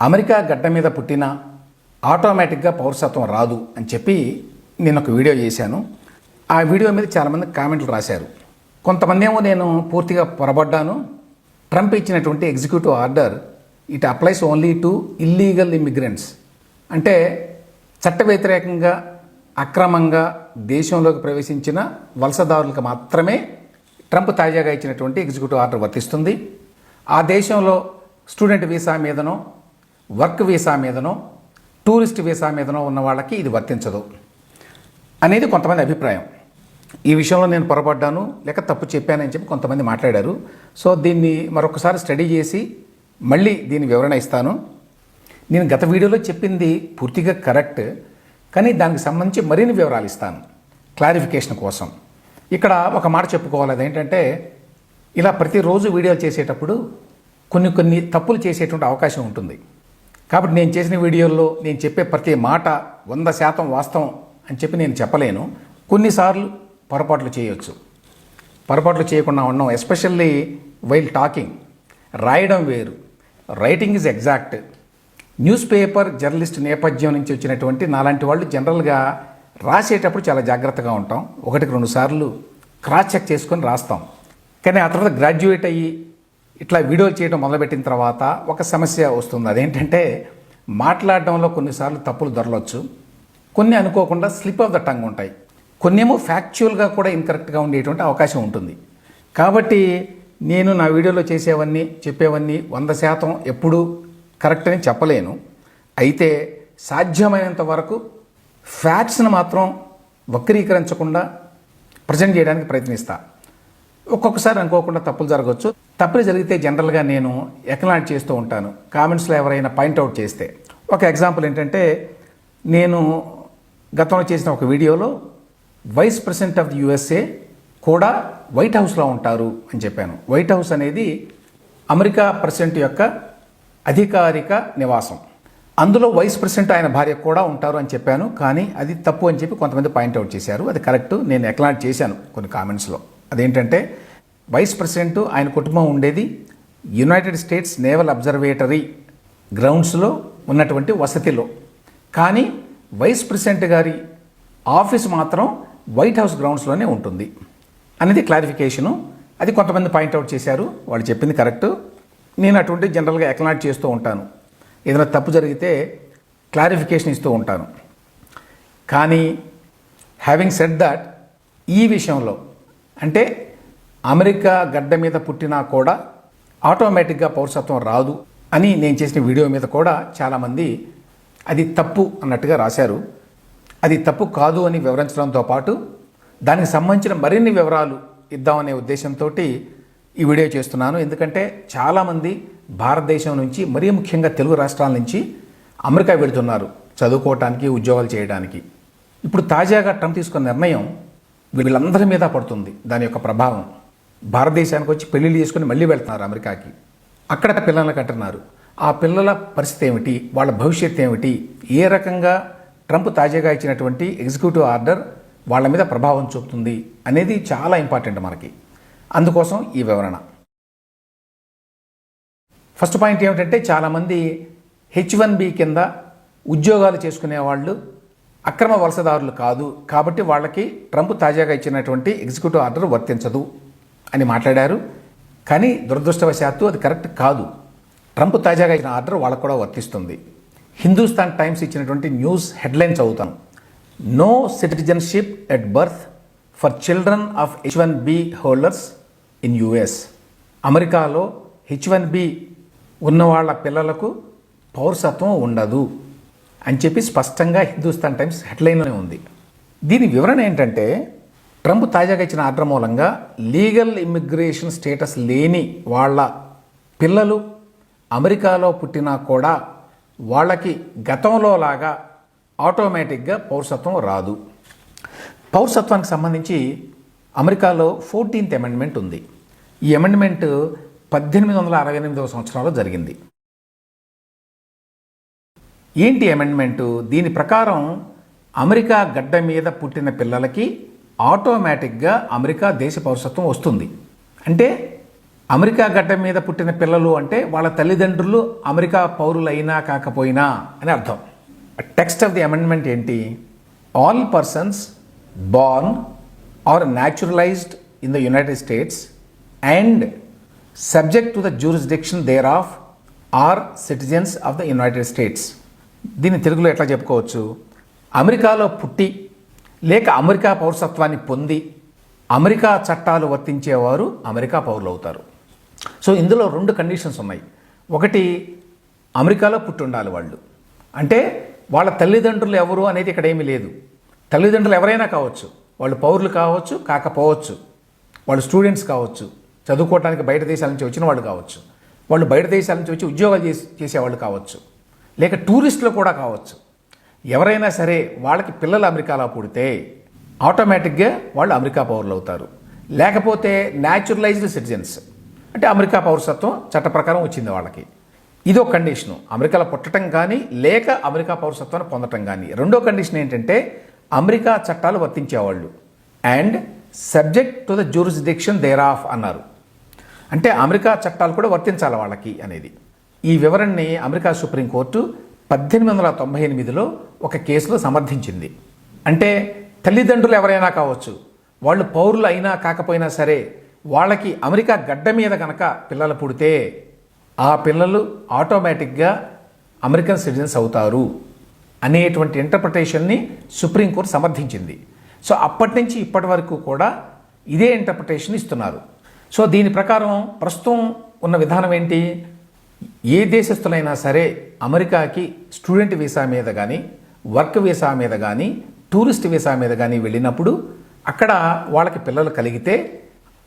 America గడ్డ మీద పుట్టిన ఆటోమేటిక్గా పౌరసత్వం రాదు అని చెప్పి నేను ఒక వీడియో చేశాను. ఆ వీడియో మీద చాలామంది కామెంట్లు రాశారు. కొంతమంది ఏమో నేను పూర్తిగా పొరబడ్డాను, ట్రంప్ ఇచ్చినటువంటి executive order it applies only to illegal immigrants, అంటే చట్ట వ్యతిరేకంగా అక్రమంగా దేశంలోకి ప్రవేశించిన వలసదారులకు మాత్రమే ట్రంప్ తాజాగా ఇచ్చినటువంటి ఎగ్జిక్యూటివ్ ఆర్డర్ వర్తిస్తుంది. ఆ దేశంలో స్టూడెంట్ వీసా మీదనో, వర్క్ వీసా మీదనో, టూరిస్ట్ వీసా మీదనో ఉన్న వాళ్ళకి ఇది వర్తించదు అనేది కొంతమంది అభిప్రాయం. ఈ విషయంలో నేను పొరపడ్డాను లేక తప్పు చెప్పానని చెప్పి కొంతమంది మాట్లాడారు. సో దీన్ని మరొకసారి స్టడీ చేసి మళ్ళీ దీని వివరణ ఇస్తాను. నేను గత వీడియోలో చెప్పింది పూర్తిగా కరెక్ట్, కానీ దానికి సంబంధించి మరిన్ని వివరాలు ఇస్తాను క్లారిఫికేషన్ కోసం. ఇక్కడ ఒక మాట చెప్పుకోవాలి, అదేంటంటే ఇలా ప్రతిరోజు వీడియోలు చేసేటప్పుడు కొన్ని తప్పులు చేసేటువంటి అవకాశం ఉంటుంది. కాబట్టి నేను చేసిన వీడియోల్లో నేను చెప్పే ప్రతి మాట 100% వాస్తవం అని చెప్పి నేను చెప్పలేను. కొన్నిసార్లు పొరపాట్లు చేయొచ్చు. పొరపాట్లు చేయకుండా ఉన్నాం, ఎస్పెషల్లీ వైల్ టాకింగ్. రాయడం వేరు, writing is exact. News paper journalist నేపథ్యం నుంచి వచ్చినటువంటి నాలాంటి వాళ్ళు జనరల్గా రాసేటప్పుడు చాలా జాగ్రత్తగా ఉంటాం. 1-2 సార్లు క్రాస్ చెక్ చేసుకొని రాస్తాం. కానీ ఆ తర్వాత గ్రాడ్యుయేట్ అయ్యి ఇట్లా వీడియోలు చేయడం మొదలుపెట్టిన తర్వాత ఒక సమస్య వస్తుంది. అదేంటంటే మాట్లాడడంలో కొన్నిసార్లు తప్పులు దొరలవచ్చు, కొన్ని అనుకోకుండా స్లిప్ ఆఫ్ ద టంగ్ ఉంటాయి, కొన్నేమో ఫ్యాక్చువల్గా కూడా ఇన్కరెక్ట్గా ఉండేటువంటి అవకాశం ఉంటుంది. కాబట్టి నేను నా వీడియోలో చేసేవన్నీ చెప్పేవన్నీ 100% ఎప్పుడూ కరెక్ట్ అని చెప్పలేను. అయితే సాధ్యమైనంత వరకు ఫ్యాక్ట్స్ని మాత్రం వక్రీకరించకుండా ప్రజెంట్ చేయడానికి ప్రయత్నిస్తా. ఒక్కొక్కసారి అనుకోకుండా తప్పులు జరగవచ్చు. తప్పులు జరిగితే జనరల్గా నేను ఎక్నాలెడ్జ్ చేస్తూ ఉంటాను, కామెంట్స్లో ఎవరైనా పాయింట్అవుట్ చేస్తే. ఒక ఎగ్జాంపుల్ ఏంటంటే, నేను గతంలో చేసిన ఒక వీడియోలో vice president of the USA కూడా వైట్ హౌస్లో ఉంటారు అని చెప్పాను. వైట్ హౌస్ అనేది అమెరికా ప్రెసిడెంట్ యొక్క అధికారిక నివాసం. అందులో వైస్ ప్రెసిడెంట్ ఆయన భార్య కూడా ఉంటారు అని చెప్పాను. కానీ అది తప్పు అని చెప్పి కొంతమంది పాయింట్అవుట్ చేశారు. అది కరెక్ట్, నేను ఎక్నాలెడ్జ్ చేశాను కొన్ని కామెంట్స్లో. అదేంటంటే వైస్ ప్రెసిడెంట్ ఆయన కుటుంబం ఉండేది యునైటెడ్ స్టేట్స్ నేవల్ అబ్జర్వేటరీ గ్రౌండ్స్లో ఉన్నటువంటి వసతిలో, కానీ వైస్ ప్రెసిడెంట్ గారి ఆఫీస్ మాత్రం వైట్ హౌస్ గ్రౌండ్స్లోనే ఉంటుంది అనేది క్లారిఫికేషను. అది కొంతమంది పాయింట్అవుట్ చేశారు, వాళ్ళు చెప్పింది కరెక్టు. నేను అటువంటి జనరల్గా ఎక్నాలెడ్జ్ చేస్తూ ఉంటాను. ఏదైనా తప్పు జరిగితే క్లారిఫికేషన్ ఇస్తూ ఉంటాను. కానీ హ్యావింగ్ సెడ్ దట్, ఈ విషయంలో అంటే అమెరికా గడ్డ మీద పుట్టినా కూడా ఆటోమేటిక్గా పౌరసత్వం రాదు అని నేను చేసిన వీడియో మీద కూడా చాలామంది అది తప్పు అన్నట్టుగా రాశారు. అది తప్పు కాదు అని వివరించడంతో పాటు దానికి సంబంధించిన మరిన్ని వివరాలు ఇద్దామనే ఉద్దేశంతో ఈ వీడియో చేస్తున్నాను. ఎందుకంటే చాలామంది భారతదేశం నుంచి, మరీ ముఖ్యంగా తెలుగు రాష్ట్రాల నుంచి అమెరికా వెళుతున్నారు చదువుకోవటానికి, ఉద్యోగాలు చేయడానికి. ఇప్పుడు తాజాగా ట్రంప్ తీసుకున్న నిర్ణయం వీళ్ళందరి మీద పడుతుంది. దాని యొక్క ప్రభావం భారతదేశానికి వచ్చి పెళ్లిళ్ళు చేసుకుని మళ్ళీ వెళ్తున్నారు అమెరికాకి. అక్కడ పిల్లలను కంటున్నారు. ఆ పిల్లల పరిస్థితి ఏమిటి, వాళ్ళ భవిష్యత్తు ఏమిటి, ఏ రకంగా ట్రంప్ తాజాగా ఇచ్చినటువంటి ఎగ్జిక్యూటివ్ ఆర్డర్ వాళ్ళ మీద ప్రభావం చూపుతుంది అనేది చాలా ఇంపార్టెంట్ మనకి. అందుకోసం ఈ వివరణ. ఫస్ట్ పాయింట్ ఏమిటంటే, చాలామంది H1B కింద ఉద్యోగాలు చేసుకునే వాళ్ళు అక్రమ వలసదారులు కాదు, కాబట్టి వాళ్ళకి ట్రంప్ తాజాగా ఇచ్చినటువంటి ఎగ్జిక్యూటివ్ ఆర్డర్ వర్తించదు అని మాట్లాడారు. కానీ దురదృష్టవశాత్తు అది కరెక్ట్ కాదు. ట్రంప్ తాజాగా ఇచ్చిన ఆర్డర్ వాళ్ళకు కూడా వర్తిస్తుంది. హిందూస్థాన్ టైమ్స్ ఇచ్చినటువంటి న్యూస్ హెడ్లైన్ చదువుతాను. No citizenship at birth for children of H1B holders in US. అమెరికాలో H1B ఉన్నవాళ్ల పిల్లలకు పౌరసత్వం ఉండదు అని చెప్పి స్పష్టంగా హిందూస్థాన్ టైమ్స్ హెడ్లైన్లోనే ఉంది. దీని వివరణ ఏంటంటే, ట్రంప్ తాజాగా ఇచ్చిన ఆర్డర్ మూలంగా లీగల్ ఇమ్మిగ్రేషన్ స్టేటస్ లేని వాళ్ళ పిల్లలు అమెరికాలో పుట్టినా కూడా వాళ్ళకి గతంలో లాగా ఆటోమేటిక్గా పౌరసత్వం రాదు. పౌరసత్వానికి సంబంధించి అమెరికాలో 14th అమెండ్మెంట్ ఉంది. ఈ అమెండ్మెంట్ 1868వ సంవత్సరంలో జరిగింది. ఏంటి అమెండ్మెంటు? దీని ప్రకారం అమెరికా గడ్డ మీద పుట్టిన పిల్లలకి ఆటోమేటిక్గా అమెరికా దేశ పౌరసత్వం వస్తుంది. అంటే అమెరికా గడ్డ మీద పుట్టిన పిల్లలు అంటే వాళ్ళ తల్లిదండ్రులు అమెరికా పౌరులైనా కాకపోయినా అని అర్థం. టెక్స్ట్ ఆఫ్ ది అమెండ్మెంట్ ఏంటి? All persons born or naturalised in the United States and subject to the jurisdiction there of are citizens of the United States. దీన్ని తెలుగులో ఎట్లా చెప్పుకోవచ్చు? అమెరికాలో పుట్టి లేక అమెరికా పౌరసత్వాన్ని పొంది అమెరికా చట్టాలు వర్తించేవారు అమెరికా పౌరులు అవుతారు. సో ఇందులో 2 కండిషన్స్ ఉన్నాయి. ఒకటి, అమెరికాలో పుట్టి ఉండాలి వాళ్ళు, అంటే వాళ్ళ తల్లిదండ్రులు ఎవరు అనేది ఇక్కడ ఏమీ లేదు. తల్లిదండ్రులు ఎవరైనా కావచ్చు, వాళ్ళు పౌరులు కావచ్చు కాకపోవచ్చు, వాళ్ళు స్టూడెంట్స్ కావచ్చు, చదువుకోవడానికి బయట దేశాల నుంచి వచ్చిన వాళ్ళు కావచ్చు, వాళ్ళు బయట దేశాల నుంచి వచ్చి ఉద్యోగాలు చేసేవాళ్ళు కావచ్చు, లేక టూరిస్టులు కూడా కావచ్చు. ఎవరైనా సరే వాళ్ళకి పిల్లలు అమెరికాలో పుడితే ఆటోమేటిక్గా వాళ్ళు అమెరికా పౌరులు అవుతారు. లేకపోతే న్యాచురలైజ్డ్ సిటిజన్స్, అంటే అమెరికా పౌరసత్వం చట్ట ప్రకారం వచ్చింది వాళ్ళకి. ఇదో కండిషను, అమెరికాలో పుట్టడం కానీ లేక అమెరికా పౌరసత్వాన్ని పొందటం కానీ. రెండో కండిషన్ ఏంటంటే అమెరికా చట్టాలు వర్తించేవాళ్ళు and subject to the jurisdiction there of అన్నారు. అంటే అమెరికా చట్టాలు కూడా వర్తించాలి వాళ్ళకి అనేది. ఈ వివరణని అమెరికా సుప్రీంకోర్టు 1898లో ఒక కేసులో సమర్థించింది. అంటే తల్లిదండ్రులు ఎవరైనా కావచ్చు, వాళ్ళు పౌరులు అయినా కాకపోయినా సరే వాళ్ళకి అమెరికా గడ్డ మీద కనుక పిల్లలు పుడితే ఆ పిల్లలు ఆటోమేటిక్గా అమెరికన్ సిటిజన్స్ అవుతారు అనేటువంటి ఇంటర్ప్రిటేషన్ని సుప్రీంకోర్టు సమర్థించింది. సో అప్పటి నుంచి ఇప్పటి వరకు కూడా ఇదే ఇంటర్ప్రిటేషన్ ఇస్తున్నారు. సో దీని ప్రకారం ప్రస్తుతం ఉన్న విధానం ఏంటి? ఏ దేశస్తులైనా సరే అమెరికాకి స్టూడెంట్ వీసా మీద కానీ, వర్క్ వీసా మీద కానీ, టూరిస్ట్ వీసా మీద కానీ వెళ్ళినప్పుడు అక్కడ వాళ్ళకి పిల్లలు కలిగితే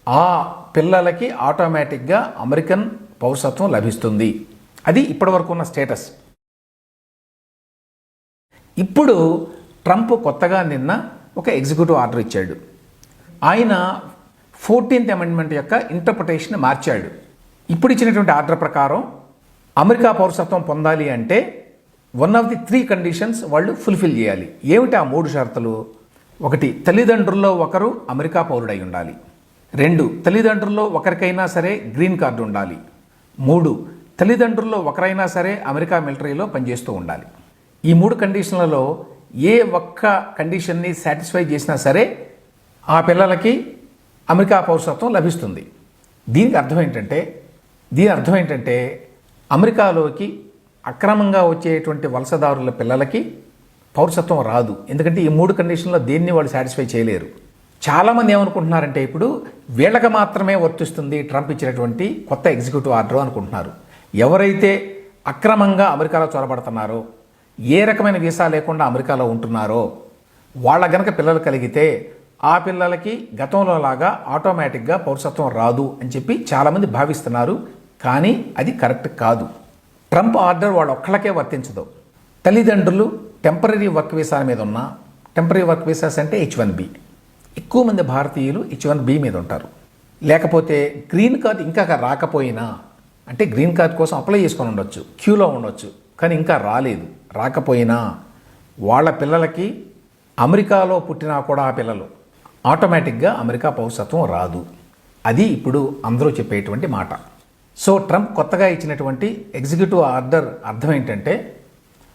ఆ పిల్లలకి ఆటోమేటిక్గా అమెరికన్ పౌరసత్వం లభిస్తుంది. అది ఇప్పటివరకు ఉన్న స్టేటస్. ఇప్పుడు ట్రంప్ కొత్తగా నిన్న ఒక ఎగ్జిక్యూటివ్ ఆర్డర్ ఇచ్చాడు. ఆయన 14th అమెండ్మెంట్ యొక్క ఇంటర్ప్రిటేషన్ మార్చాడు. ఇప్పుడు ఇచ్చినటువంటి ఆర్డర్ ప్రకారం అమెరికా పౌరసత్వం పొందాలి అంటే 1 of the 3 కండిషన్స్ వాళ్ళు ఫుల్ఫిల్ చేయాలి. ఏమిటి ఆ 3 షరతులు? 1, తల్లిదండ్రుల్లో ఒకరు అమెరికా పౌరుడై ఉండాలి. 2, తల్లిదండ్రుల్లో ఒకరికైనా సరే గ్రీన్ కార్డు ఉండాలి. 3, తల్లిదండ్రుల్లో ఒకరైనా సరే అమెరికా మిలిటరీలో పనిచేస్తూ ఉండాలి. ఈ 3 కండిషన్లలో ఏ ఒక్క కండిషన్ని సాటిస్ఫై చేసినా సరే ఆ పిల్లలకి అమెరికా పౌరసత్వం లభిస్తుంది. దీని అర్థం ఏంటంటే అమెరికాలోకి అక్రమంగా వచ్చేటువంటి వలసదారుల పిల్లలకి పౌరసత్వం రాదు. ఎందుకంటే ఈ 3 కండిషన్లో దేన్ని వాళ్ళు సాటిస్ఫై చేయలేరు. చాలామంది ఏమనుకుంటున్నారంటే ఇప్పుడు వీళ్ళకి మాత్రమే వర్తిస్తుంది ట్రంప్ ఇచ్చినటువంటి కొత్త ఎగ్జిక్యూటివ్ ఆర్డర్ అనుకుంటున్నారు. ఎవరైతే అక్రమంగా అమెరికాలో చొరబడుతున్నారో, ఏ రకమైన వీసా లేకుండా అమెరికాలో ఉంటున్నారో వాళ్ళ గనక పిల్లలు కలిగితే ఆ పిల్లలకి గతంలో లాగా ఆటోమేటిక్గా పౌరసత్వం రాదు అని చెప్పి చాలామంది భావిస్తున్నారు. కానీ అది కరెక్ట్ కాదు. ట్రంప్ ఆర్డర్ వాళ్ళ ఒక్కళ్ళకే వర్తించదు. తల్లిదండ్రులు టెంపరీ వర్క్ వీసా మీద ఉన్న, టెంపరీ వర్క్ వీసాస్ అంటే H1B, ఎక్కువ మంది భారతీయులు H1B మీద ఉంటారు. లేకపోతే గ్రీన్ కార్డ్ ఇంకా రాకపోయినా, అంటే గ్రీన్ కార్డ్ కోసం అప్లై చేసుకొని ఉండొచ్చు, క్యూలో ఉండొచ్చు, కానీ ఇంకా రాకపోయినా వాళ్ళ పిల్లలకి అమెరికాలో పుట్టినా కూడా ఆ పిల్లలు ఆటోమేటిక్గా అమెరికా పౌరసత్వం రాదు. అది ఇప్పుడు అందరూ చెప్పేటువంటి మాట. సో ట్రంప్ కొత్తగా ఇచ్చినటువంటి ఎగ్జిక్యూటివ్ ఆర్డర్ అర్థం ఏంటంటే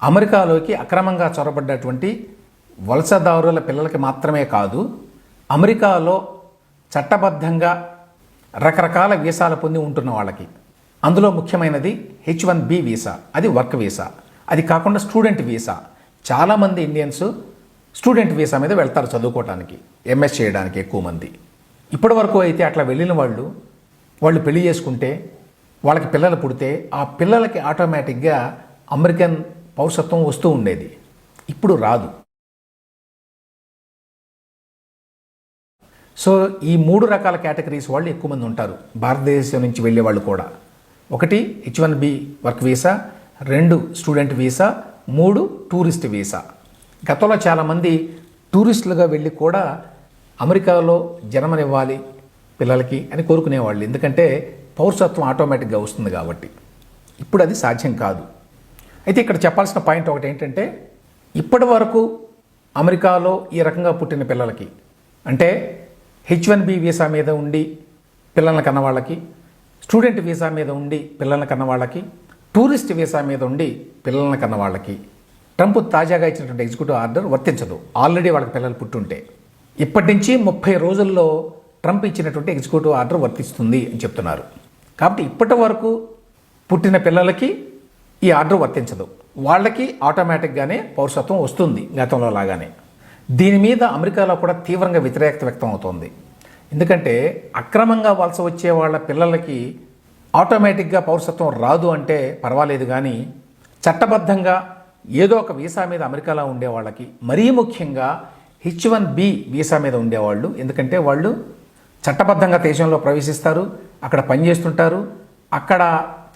అమెరికాలోకి అక్రమంగా చొరబడ్డటువంటి వలసదారుల పిల్లలకి మాత్రమే కాదు, అమెరికాలో చట్టబద్ధంగా రకరకాల వీసాలు పొంది ఉంటున్న వాళ్ళకి, అందులో ముఖ్యమైనది H1B వీసా, అది వర్క్ వీసా. అది కాకుండా స్టూడెంట్ వీసా. చాలామంది ఇండియన్స్ స్టూడెంట్ వీసా మీద వెళ్తారు చదువుకోవడానికి, MS చేయడానికి ఎక్కువ మంది. ఇప్పటి వరకు అయితే అట్లా వెళ్ళిన వాళ్ళు పెళ్లి చేసుకుంటే వాళ్ళకి పిల్లలు పుడితే ఆ పిల్లలకి ఆటోమేటిక్గా అమెరికన్ పౌరసత్వం వస్తూ ఉండేది. ఇప్పుడు రాదు. సో ఈ 3 రకాల కేటగిరీస్ వాళ్ళు ఎక్కువ మంది ఉంటారు భారతదేశం నుంచి వెళ్ళే వాళ్ళు కూడా. 1 H1B work visa, 2 student visa, 3 tourist visa. గతంలో చాలామంది టూరిస్టులుగా వెళ్ళి కూడా అమెరికాలో జన్మనివ్వాలి పిల్లలకి అని కోరుకునేవాళ్ళు, ఎందుకంటే పౌరసత్వం ఆటోమేటిక్గా వస్తుంది కాబట్టి. ఇప్పుడు అది సాధ్యం కాదు. అయితే ఇక్కడ చెప్పాల్సిన పాయింట్ ఒకటి ఏంటంటే ఇప్పటి వరకు అమెరికాలో ఈ రకంగా పుట్టిన పిల్లలకి, అంటే H1B వీసా మీద ఉండి పిల్లల్ని కన్న వాళ్ళకి, స్టూడెంట్ వీసా మీద ఉండి పిల్లల్ని కన్న వాళ్ళకి, టూరిస్ట్ వీసా మీద ఉండి పిల్లల్ని కన్న వాళ్ళకి ట్రంప్ తాజాగా ఇచ్చినటువంటి ఎగ్జిక్యూటివ్ ఆర్డర్ వర్తించదు. ఆల్రెడీ వాళ్ళకి పిల్లలు పుట్టుంటే. ఇప్పటి నుంచి 30 రోజుల్లో ట్రంప్ ఇచ్చినటువంటి ఎగ్జిక్యూటివ్ ఆర్డర్ వర్తిస్తుంది అని చెప్తున్నారు. కాబట్టి ఇప్పటి వరకు పుట్టిన పిల్లలకి ఈ ఆర్డర్ వర్తించదు. వాళ్ళకి ఆటోమేటిక్గానే పౌరసత్వం వస్తుంది గతంలో లాగానే. దీని మీద అమెరికాలో కూడా తీవ్రంగా వ్యతిరేకత వ్యక్తం అవుతోంది. ఎందుకంటే అక్రమంగా వలస వచ్చే వాళ్ళ పిల్లలకి ఆటోమేటిక్గా పౌరసత్వం రాదు అంటే పర్వాలేదు, కానీ చట్టబద్ధంగా ఏదో ఒక వీసా మీద అమెరికాలో ఉండే వాళ్ళకి, మరీ ముఖ్యంగా H1B వీసా మీద ఉండేవాళ్ళు, ఎందుకంటే వాళ్ళు చట్టబద్ధంగా దేశంలో ప్రవేశిస్తారు, అక్కడ పనిచేస్తుంటారు, అక్కడ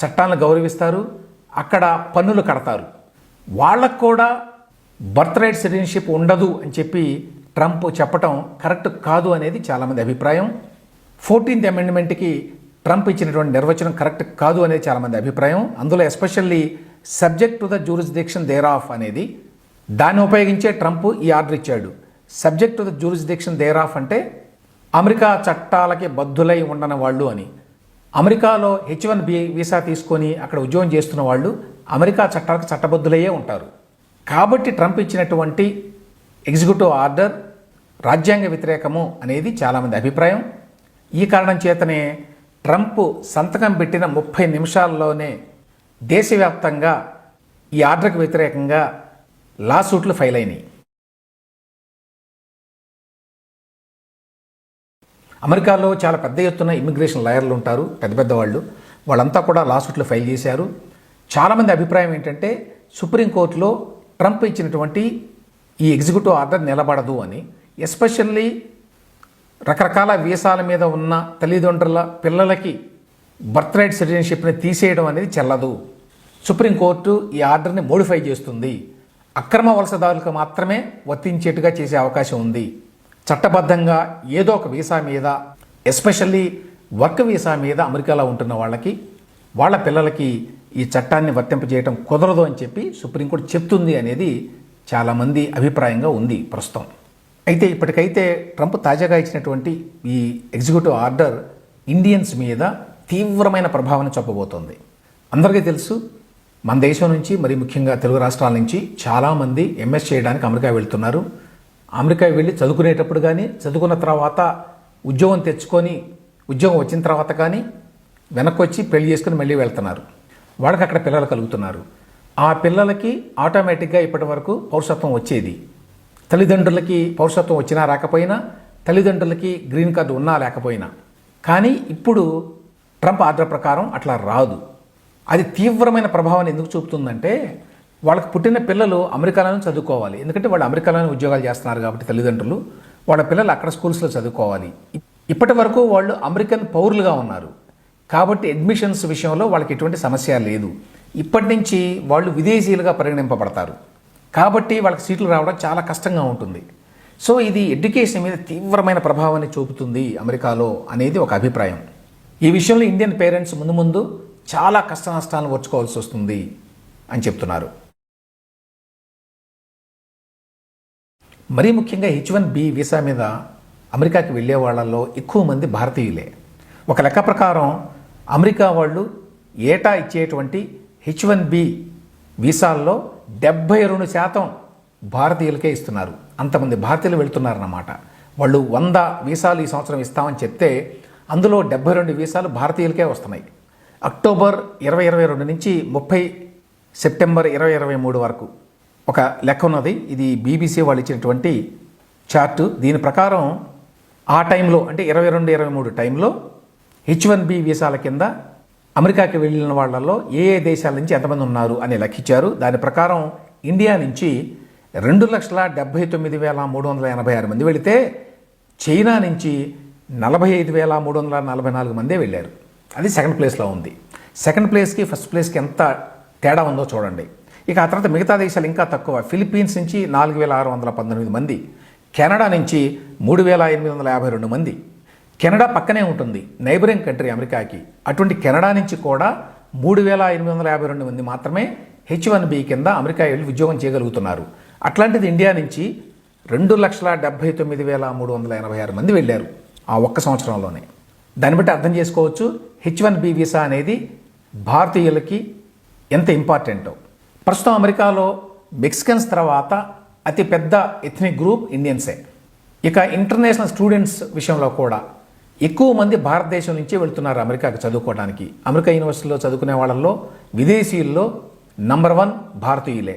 చట్టాలను గౌరవిస్తారు, అక్కడ పన్నులు కడతారు, వాళ్ళకు కూడా బర్త్ రైట్ సిటిజన్షిప్ ఉండదు అని చెప్పి ట్రంప్ చెప్పటం కరెక్ట్ కాదు అనేది చాలామంది అభిప్రాయం. 14th అమెండ్మెంట్కి ట్రంప్ ఇచ్చినటువంటి నిర్వచనం కరెక్ట్ కాదు అనేది చాలామంది అభిప్రాయం. అందులో especially subject to the jurisdiction there of అనేది, దాన్ని ఉపయోగించే ట్రంప్ ఈ ఆర్డర్ ఇచ్చాడు. Subject to the jurisdiction there of అంటే అమెరికా చట్టాలకి బద్ధులై ఉండని వాళ్ళు అని. అమెరికాలో H1B వీసా తీసుకొని అక్కడ ఉద్యోగం చేస్తున్న వాళ్ళు అమెరికా చట్టాలకు చట్టబద్ధులయ్యే ఉంటారు. కాబట్టి ట్రంప్ ఇచ్చినటువంటి ఎగ్జిక్యూటివ్ ఆర్డర్ రాజ్యాంగ వ్యతిరేకము అనేది చాలామంది అభిప్రాయం. ఈ కారణం చేతనే ట్రంప్ సంతకం పెట్టిన 30 నిమిషాల్లోనే దేశవ్యాప్తంగా ఈ ఆర్డర్కి వ్యతిరేకంగా లాసూట్లు ఫైల్ అయినాయి. అమెరికాలో చాలా పెద్ద ఎత్తున ఇమిగ్రేషన్ లాయర్లు ఉంటారు, పెద్ద పెద్ద వాళ్ళు, వాళ్ళంతా కూడా లాసూట్లు ఫైల్ చేశారు. చాలామంది అభిప్రాయం ఏంటంటే సుప్రీంకోర్టులో ట్రంప్ ఇచ్చినటువంటి ఈ ఎగ్జిక్యూటివ్ ఆర్డర్ నిలబడదు అని. ఎస్పెషల్లీ రకరకాల వీసాల మీద ఉన్న తల్లిదండ్రుల పిల్లలకి బర్త్ రైట్ సిటిజన్షిప్ని తీసేయడం అనేది చెల్లదు. సుప్రీంకోర్టు ఈ ఆర్డర్ని మోడిఫై చేస్తుంది. అక్రమ వలసదారులకు మాత్రమే వర్తించేట్టుగా చేసే అవకాశం ఉంది. చట్టబద్ధంగా ఏదో ఒక వీసా మీద, ఎస్పెషల్లీ వర్క్ వీసా మీద అమెరికాలో ఉంటున్న వాళ్ళకి, వాళ్ళ పిల్లలకి ఈ చట్టాన్ని వర్తింపజేయడం కుదరదు అని చెప్పి సుప్రీంకోర్టు చెప్తుంది అనేది చాలామంది అభిప్రాయంగా ఉంది ప్రస్తుతం. అయితే ఇప్పటికైతే ట్రంప్ తాజాగా ఇచ్చినటువంటి ఈ ఎగ్జిక్యూటివ్ ఆర్డర్ ఇండియన్స్ మీద తీవ్రమైన ప్రభావాన్ని చూపబోతోంది. అందరికీ తెలుసు, మన దేశం నుంచి, మరి ముఖ్యంగా తెలుగు రాష్ట్రాల నుంచి చాలామంది ఎంఎస్ చేయడానికి అమెరికా వెళ్తున్నారు. అమెరికా వెళ్ళి చదువుకునేటప్పుడు కానీ, చదువుకున్న తర్వాత ఉద్యోగం తెచ్చుకొని, ఉద్యోగం వచ్చిన తర్వాత కానీ వెనక్కి వచ్చి పెళ్లి చేసుకుని మళ్ళీ వెళ్తున్నారు. వాళ్ళకి అక్కడ పిల్లలు కలుగుతున్నారు. ఆ పిల్లలకి ఆటోమేటిక్గా ఇప్పటి వరకు పౌరసత్వం వచ్చేది. తల్లిదండ్రులకి పౌరసత్వం వచ్చినా రాకపోయినా, తల్లిదండ్రులకి గ్రీన్ కార్డు ఉన్నా లేకపోయినా. కానీ ఇప్పుడు ట్రంప్ ఆర్డర్ ప్రకారం అట్లా రాదు. అది తీవ్రమైన ప్రభావాన్ని ఎందుకు చూపుతుందంటే, వాళ్ళకి పుట్టిన పిల్లలు అమెరికాలోనే చదువుకోవాలి. ఎందుకంటే వాళ్ళు అమెరికాలోనే ఉద్యోగాలు చేస్తున్నారు కాబట్టి తల్లిదండ్రులు, వాళ్ళ పిల్లలు అక్కడ స్కూల్స్లో చదువుకోవాలి. ఇప్పటి వరకు వాళ్ళు అమెరికన్ పౌరులుగా ఉన్నారు కాబట్టి అడ్మిషన్స్ విషయంలో వాళ్ళకి ఎటువంటి సమస్య లేదు. ఇప్పటి నుంచి వాళ్ళు విదేశీయులుగా పరిగణింపబడతారు కాబట్టి వాళ్ళకి సీట్లు రావడం చాలా కష్టంగా ఉంటుంది. సో ఇది ఎడ్యుకేషన్ మీద తీవ్రమైన ప్రభావాన్ని చూపుతుంది అమెరికాలో అనేది ఒక అభిప్రాయం. ఈ విషయంలో ఇండియన్ పేరెంట్స్ ముందు ముందు చాలా కష్ట నష్టాలను ఓర్చుకోవాల్సి వస్తుంది అని చెప్తున్నారు. మరీ ముఖ్యంగా H1B వీసా మీద అమెరికాకి వెళ్ళే వాళ్ళల్లో ఎక్కువ మంది భారతీయులే. ఒక లెక్క ప్రకారం అమెరికా వాళ్ళు ఏటా ఇచ్చేటువంటి H1B వీసాల్లో 72% భారతీయులకే ఇస్తున్నారు. అంతమంది భారతీయులు వెళ్తున్నారన్నమాట. వాళ్ళు 100 వీసాలు ఈ సంవత్సరం ఇస్తామని చెప్తే అందులో 72 వీసాలు భారతీయులకే వస్తున్నాయి. అక్టోబర్ 2022 నుంచి 30 సెప్టెంబర్ 2023 వరకు ఒక లెక్క ఉన్నది. ఇది BBC వాళ్ళు ఇచ్చినటువంటి చార్టు. దీని ప్రకారం ఆ టైంలో అంటే 22-23 టైంలో H1B వీసాల కింద అమెరికాకి వెళ్ళిన వాళ్ళల్లో ఏ దేశాల నుంచి ఎంతమంది ఉన్నారు అని లెక్కించారు. దాని ప్రకారం ఇండియా నుంచి 2,79,386 మంది వెళితే చైనా నుంచి 45,344 మందే వెళ్ళారు. అది సెకండ్ ప్లేస్లో ఉంది. సెకండ్ ప్లేస్కి ఫస్ట్ ప్లేస్కి ఎంత తేడా ఉందో చూడండి. ఇక ఆ తర్వాత మిగతా దేశాలు ఇంకా తక్కువ. ఫిలిప్పీన్స్ నుంచి 4,619 మంది, కెనడా నుంచి 3,852 మంది. కెనడా పక్కనే ఉంటుంది, నైబరింగ్ కంట్రీ అమెరికాకి. అటువంటి కెనడా నుంచి కూడా 3,852 మంది మాత్రమే H1B కింద అమెరికా వెళ్ళి ఉద్యోగం చేయగలుగుతున్నారు. అట్లాంటిది ఇండియా నుంచి 2,79,386 మంది వెళ్ళారు ఆ ఒక్క సంవత్సరంలోనే. దాన్ని బట్టి అర్థం చేసుకోవచ్చు H1B వీసా అనేది భారతీయులకి ఎంత ఇంపార్టెంటో. ప్రస్తుతం అమెరికాలో మెక్సికన్స్ తర్వాత అతిపెద్ద ఎథ్నిక్ గ్రూప్ ఇండియన్సే. ఇక ఇంటర్నేషనల్ స్టూడెంట్స్ విషయంలో కూడా ఎక్కువ మంది భారతదేశం నుంచి వెళ్తున్నారు అమెరికాకి చదువుకోవడానికి. అమెరికా యూనివర్సిటీలో చదువుకునే వాళ్ళల్లో విదేశీయుల్లో నంబర్ 1 భారతీయులే.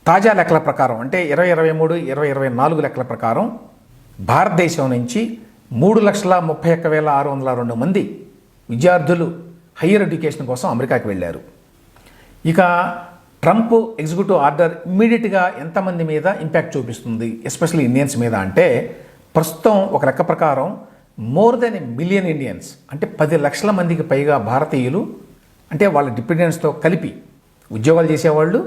తాజా లెక్కల ప్రకారం అంటే 2023, 2024 లెక్కల ప్రకారం భారతదేశం నుంచి 3,31,602 మంది విద్యార్థులు హయ్యర్ ఎడ్యుకేషన్ కోసం అమెరికాకి వెళ్ళారు. ఇక ట్రంప్ ఎగ్జిక్యూటివ్ ఆర్డర్ ఇమ్మీడియట్గా ఎంతమంది మీద ఇంపాక్ట్ చూపిస్తుంది, ఎస్పెషల్లీ ఇండియన్స్ మీద అంటే ప్రస్తుతం ఒక లెక్క ప్రకారం మోర్ దెన్ $1 మిలియన్ ఇండియన్స్ అంటే 10 లక్షల మందికి పైగా భారతీయులు అంటే వాళ్ళ డిపెండెంట్స్తో కలిపి ఉద్యోగాలు చేసేవాళ్ళు,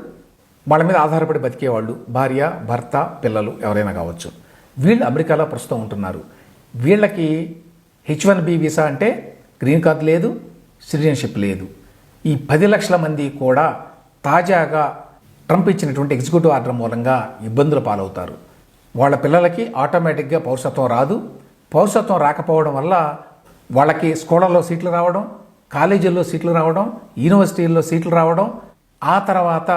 వాళ్ళ మీద ఆధారపడి బతికేవాళ్ళు, భార్య, భర్త, పిల్లలు ఎవరైనా కావచ్చు, వీళ్ళు అమెరికాలో ప్రస్తుతం ఉంటున్నారు. వీళ్ళకి H1B వీసా అంటే గ్రీన్ కార్డ్ లేదు, సిటిజన్షిప్ లేదు. ఈ 10 లక్షల మంది కూడా తాజాగా ట్రంప్ ఇచ్చినటువంటి ఎగ్జిక్యూటివ్ ఆర్డర్ మూలంగా ఇబ్బందుల పాలవుతారు. వాళ్ళ పిల్లలకి ఆటోమేటిక్గా పౌరసత్వం రాదు. పౌరసత్వం రాకపోవడం వల్ల వాళ్ళకి స్కూళ్ళల్లో సీట్లు రావడం, కాలేజీల్లో సీట్లు రావడం, యూనివర్సిటీల్లో సీట్లు రావడం, ఆ తర్వాత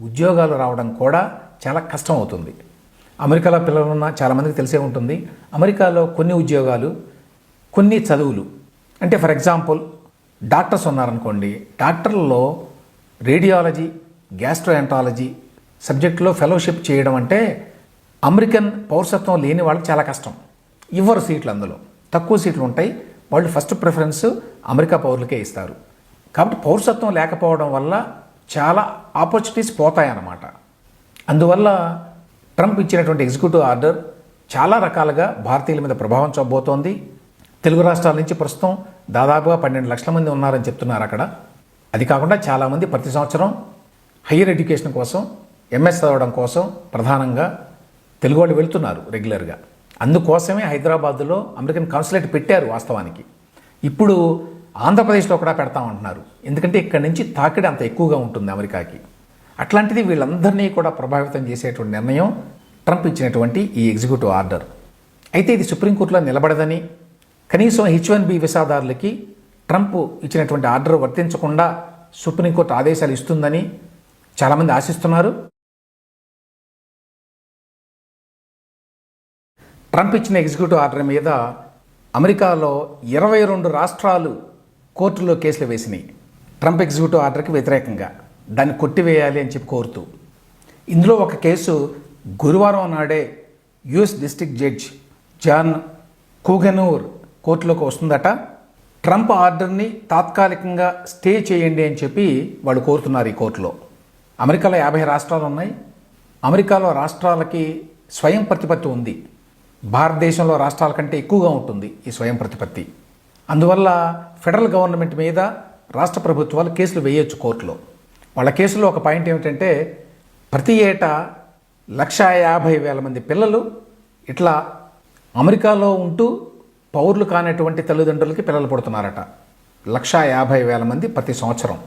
ఉద్యోగాలు రావడం కూడా చాలా కష్టం అవుతుంది. అమెరికాలో పిల్లలున్న చాలామందికి తెలిసే ఉంటుంది. అమెరికాలో కొన్ని ఉద్యోగాలు, కొన్ని చదువులు అంటే ఫర్ ఎగ్జాంపుల్ డాక్టర్స్ ఉన్నారనుకోండి, డాక్టర్లలో రేడియాలజీ, గ్యాస్ట్రోఎంట్రాలజీ సబ్జెక్టులో ఫెలోషిప్ చేయడం అంటే అమెరికన్ పౌరసత్వం లేని వాళ్ళకి చాలా కష్టం. ఇవ్వరు సీట్లు, అందులో తక్కువ సీట్లు ఉంటాయి. వాళ్ళు ఫస్ట్ ప్రిఫరెన్స్ అమెరికా పౌరులకే ఇస్తారు. కాబట్టి పౌరసత్వం లేకపోవడం వల్ల చాలా ఆపర్చునిటీస్ పోతాయన్నమాట. అందువల్ల ట్రంప్ ఇచ్చినటువంటి ఎగ్జిక్యూటివ్ ఆర్డర్ చాలా రకాలుగా భారతీయుల మీద ప్రభావం చూపబోతోంది. తెలుగు రాష్ట్రాల నుంచి ప్రస్తుతం దాదాపుగా 12 లక్షల మంది ఉన్నారని చెప్తున్నారు అక్కడ. అది కాకుండా చాలామంది ప్రతి సంవత్సరం హయ్యర్ ఎడ్యుకేషన్ కోసం, ఎంఎస్ చదవడం కోసం ప్రధానంగా తెలుగు వాళ్ళు వెళ్తున్నారు రెగ్యులర్గా. అందుకోసమే హైదరాబాద్లో అమెరికన్ కాన్సులేట్ పెట్టారు వాస్తవానికి. ఇప్పుడు ఆంధ్రప్రదేశ్లో కూడా పెడతామంటున్నారు. ఎందుకంటే ఇక్కడి నుంచి తాకిడి అంత ఎక్కువగా ఉంటుంది అమెరికాకి. అట్లాంటిది వీళ్ళందరినీ కూడా ప్రభావితం చేసేటువంటి నిర్ణయం ట్రంప్ ఇచ్చినటువంటి ఈ ఎగ్జిక్యూటివ్ ఆర్డర్. అయితే ఇది సుప్రీంకోర్టులో నిలబడదని, కనీసం H1B వీసాదారులకి ట్రంప్ ఇచ్చినటువంటి ఆర్డర్ వర్తించకుండా సుప్రీంకోర్టు ఆదేశాలు ఇస్తుందని చాలామంది ఆశిస్తున్నారు. ట్రంప్ ఇచ్చిన ఎగ్జిక్యూటివ్ ఆర్డర్ మీద అమెరికాలో 22 రాష్ట్రాలు కోర్టులో కేసులు వేసినాయి ట్రంప్ ఎగ్జిక్యూటివ్ ఆర్డర్కి వ్యతిరేకంగా, దాన్ని కొట్టివేయాలి అని చెప్పి కోరుతూ. ఇందులో ఒక కేసు గురువారం నాడే యుఎస్ డిస్ట్రిక్ట్ జడ్జ్ జాన్ కూగెనూర్ కోర్టులోకి వస్తుందట. ట్రంప్ ఆర్డర్ని తాత్కాలికంగా స్టే చేయండి అని చెప్పి వాళ్ళు కోరుతున్నారు ఈ కోర్టులో. అమెరికాలో 50 రాష్ట్రాలు ఉన్నాయి. అమెరికాలో రాష్ట్రాలకి స్వయం ప్రతిపత్తి ఉంది. భారతదేశంలో రాష్ట్రాల కంటే ఎక్కువగా ఉంటుంది ఈ స్వయం ప్రతిపత్తి. అందువల్ల ఫెడరల్ గవర్నమెంట్ మీద రాష్ట్ర ప్రభుత్వాలు కేసులు వేయొచ్చు కోర్టులో. వాళ్ళ కేసులో ఒక పాయింట్ ఏమిటంటే ప్రతి ఏటా 150,000 మంది పిల్లలు ఇట్లా అమెరికాలో ఉంటూ పౌరులు కానటువంటి తల్లిదండ్రులకి పిల్లలు పుడుతున్నారట. 150,000 మంది ప్రతి సంవత్సరం.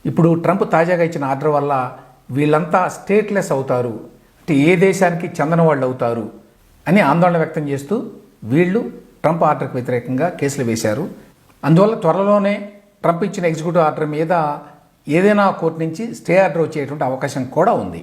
ఇప్పుడు ట్రంప్ తాజాగా ఇచ్చిన ఆర్డర్ వల్ల వీళ్ళంతా స్టేట్లెస్ అవుతారు, అంటే ఏ దేశానికి చెందిన వాళ్ళు అవుతారు అని ఆందోళన వ్యక్తం చేస్తూ వీళ్ళు ట్రంప్ ఆర్డర్కి వ్యతిరేకంగా కేసులు వేశారు. అందువల్ల త్వరలోనే ట్రంప్ ఇచ్చిన ఎగ్జిక్యూటివ్ ఆర్డర్ మీద ఏదైనా కోర్టు నుంచి స్టే ఆర్డర్ వచ్చేటువంటి అవకాశం కూడా ఉంది.